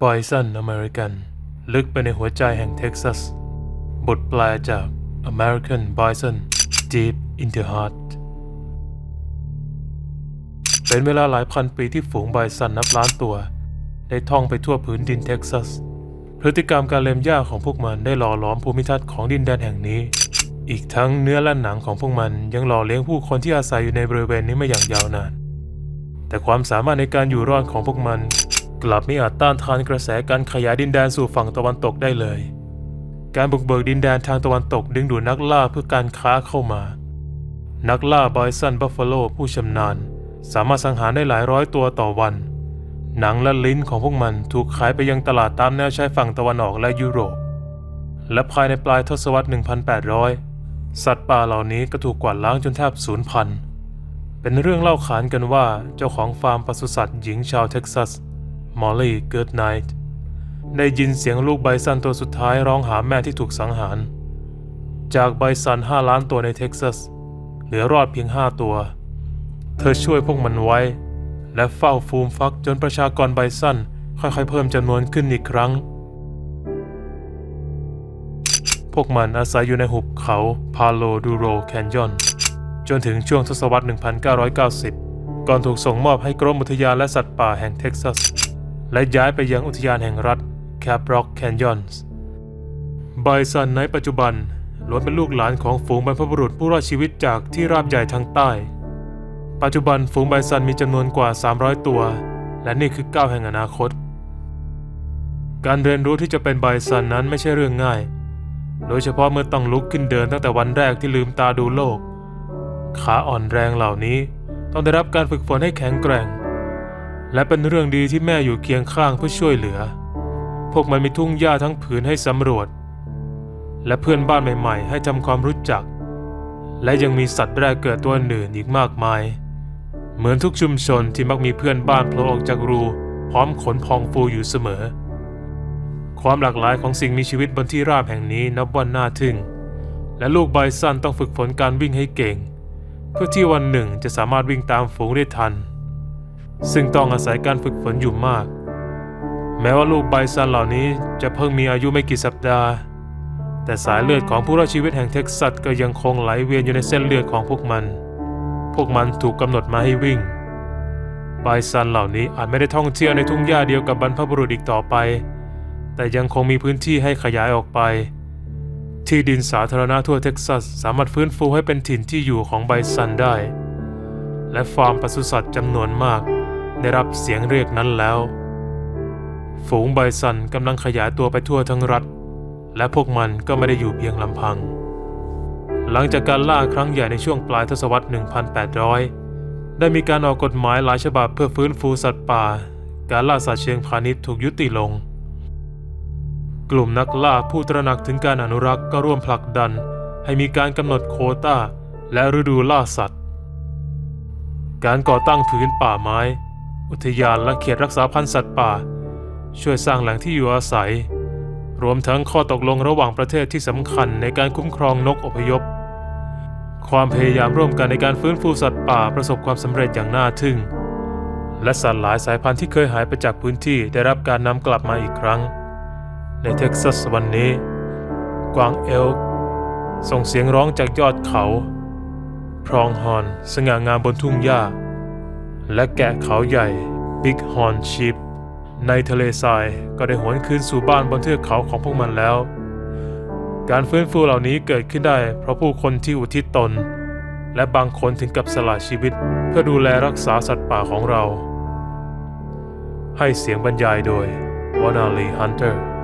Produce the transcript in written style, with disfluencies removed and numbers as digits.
Bison American ลึกไปในหัวใจแห่งเท็กซัสบทแปลจาก American Bison Deep in the Heart เป็นเวลาหลายพันปีที่ฝูงไบซันนับล้านตัวได้ท่องไปทั่วผืนดินเท็กซัสพฤติกรรมการเล็มหญ้าของพวกมันได้หล่อหลอมภูมิทัศน์ของดินแดนแห่งนี้อีกทั้งเนื้อและหนังของพวกมันยังหล่อเลี้ยงผู้คนที่อาศัยอยู่ในบริเวณนี้มาอย่างยาวนานแต่ความสามารถในการอยู่รอดของพวกมันกลับไม่อาจต้านทานกระแสการขยายดินแดนสู่ฝั่งตะวันตกได้เลยการบุกเบิกดินแดนทางตะวันตกดึงดูดนักล่าเพื่อการค้าเข้ามานักล่าไบซันบัฟฟาโลผู้ชำนาญสามารถสังหารได้หลายร้อยตัวต่อวันหนังและลิ้นของพวกมันถูกขายไปยังตลาดตามแนวชายฝั่งตะวันออกและยุโรปและภายในปลายทศวรรษ 1800 สัตว์ป่าเหล่านี้ก็ถูกกวาดล้างจนแทบสูญพันธุ์เป็นเรื่องเล่าขานกันว่าเจ้าของฟาร์มปศุสัตว์หญิงชาวเท็กซัสมอลลี่เกิร์ดไนท์ได้ยินเสียงลูกไบซันตัวสุดท้ายร้องหาแม่ที่ถูกสังหารจากไบซัน5 ล้านตัวในเท็กซัสเหลือรอดเพียง5 ตัวเธอช่วยพวกมันไว้และเฝ้าฟูมฟักจนประชากรไบซันค่อยๆเพิ่มจำนวนขึ้นอีกครั้งพวกมันอาศัยอยู่ในหุบเขาพาโลดูโรแคนยอนจนถึงช่วงทศวรรษ 1990 ก่อนถูกส่งมอบให้กรมอุทยานและสัตว์ป่าแห่งเท็กซัสและย้ายไปยังอุทยานแห่งรัฐแคปร็อกแคนยอนส์ไบซันในปัจจุบันล้วนเป็นลูกหลานของฝูงบรรพบุรุษผู้รอดชีวิตจากที่ราบใหญ่ทางใต้ปัจจุบันฝูงไบซันมีจำนวนกว่า300 ตัวและนี่คือก้าวแห่งอนาคตการเรียนรู้ที่จะเป็นไบซันนั้นไม่ใช่เรื่องง่ายโดยเฉพาะเมื่อต้องลุกขึ้นเดินตั้งแต่วันแรกที่ลืมตาดูโลกขาอ่อนแรงเหล่านี้ต้องได้รับการฝึกฝนให้แข็งแกร่งและเป็นเรื่องดีที่แม่อยู่เคียงข้างเพื่อช่วยเหลือพวกมันมีทุ่งหญ้าทั้งผืนให้สำรวจและเพื่อนบ้านใหม่ๆให้ทำความรู้จักและยังมีสัตว์แรกเกิดตัวอื่นอีกมากมายเหมือนทุกชุมชนที่มักมีเพื่อนบ้านโผล่ออกจากรูพร้อมขนพองฟูอยู่เสมอความหลากหลายของสิ่งมีชีวิตบนที่ราบแห่งนี้นับว่าน่าทึ่งและลูกไบซันต้องฝึกฝนการวิ่งให้เก่งเพื่อที่วันหนึ่งจะสามารถวิ่งตามฝูงได้ทันซึ่งต้องอาศัยการฝึกฝนอยู่มากแม้ว่าลูกไบซันเหล่านี้จะเพิ่งมีอายุไม่กี่สัปดาห์แต่สายเลือดของผู้รอดชีวิตแห่งเท็กซัสก็ยังคงไหลเวียนอยู่ในเส้นเลือดของพวกมันถูกกำหนดมาให้วิ่งไบซันเหล่านี้อาจไม่ได้ท่องเที่ยวในทุ่งหญ้าเดียวกับบรรพบุรุษอีกต่อไปแต่ยังคงมีพื้นที่ให้ขยายออกไปที่ดินสาธารณะทั่วเท็กซัสสามารถฟื้นฟูให้เป็นถิ่นที่อยู่ของไบซันได้และฟาร์มปศุสัตว์จำนวนมากได้รับเสียงเรียกนั้นแล้วฝูงไบซันกำลังขยายตัวไปทั่วทั้งรัฐและพวกมันก็ไม่ได้อยู่เพียงลำพังหลังจากการล่าครั้งใหญ่ในช่วงปลายทศวรรษ 1800 ได้มีการออกกฎหมายหลายฉบับเพื่อฟื้นฟูสัตว์ป่าการล่าสัตว์เชิงพาณิชย์ถูกยุติลงกลุ่มนักล่าผู้ตระหนักถึงการอนุรักษ์ก็ร่วมผลักดันให้มีการกำหนดโควต้าและฤดูล่าสัตว์การก่อตั้งผืนป่าไม้อุทยานและเขตรักษาพันธุ์สัตว์ป่าช่วยสร้างแหล่งที่อยู่อาศัยรวมทั้งข้อตกลงระหว่างประเทศที่สำคัญในการคุ้มครองนกอพยพความพยายามร่วมกันในการฟื้นฟูสัตว์ป่าประสบความสำเร็จอย่างน่าทึ่งและสัตว์หลายสายพันธุ์ที่เคยหายไปจากพื้นที่ได้รับการนำกลับมาอีกครั้งในเท็กซัสวันนี้กวางเอลค์ส่งเสียงร้องจากยอดเขาพรองฮอร์นสง่างามบนทุ่งหญ้าและแกะเขาใหญ่บิ๊กฮอร์นชีพในทะเลทรายก็ได้หวนคืนสู่บ้านบนเทือกเขาของพวกมันแล้วการฟื้นฟูเหล่านี้เกิดขึ้นได้เพราะผู้คนที่อุทิศตนและบางคนถึงกับสละชีวิตเพื่อดูแลรักษาสัตว์ป่าของเราให้เสียงบรรยายโดยวานาลีฮันเตอร์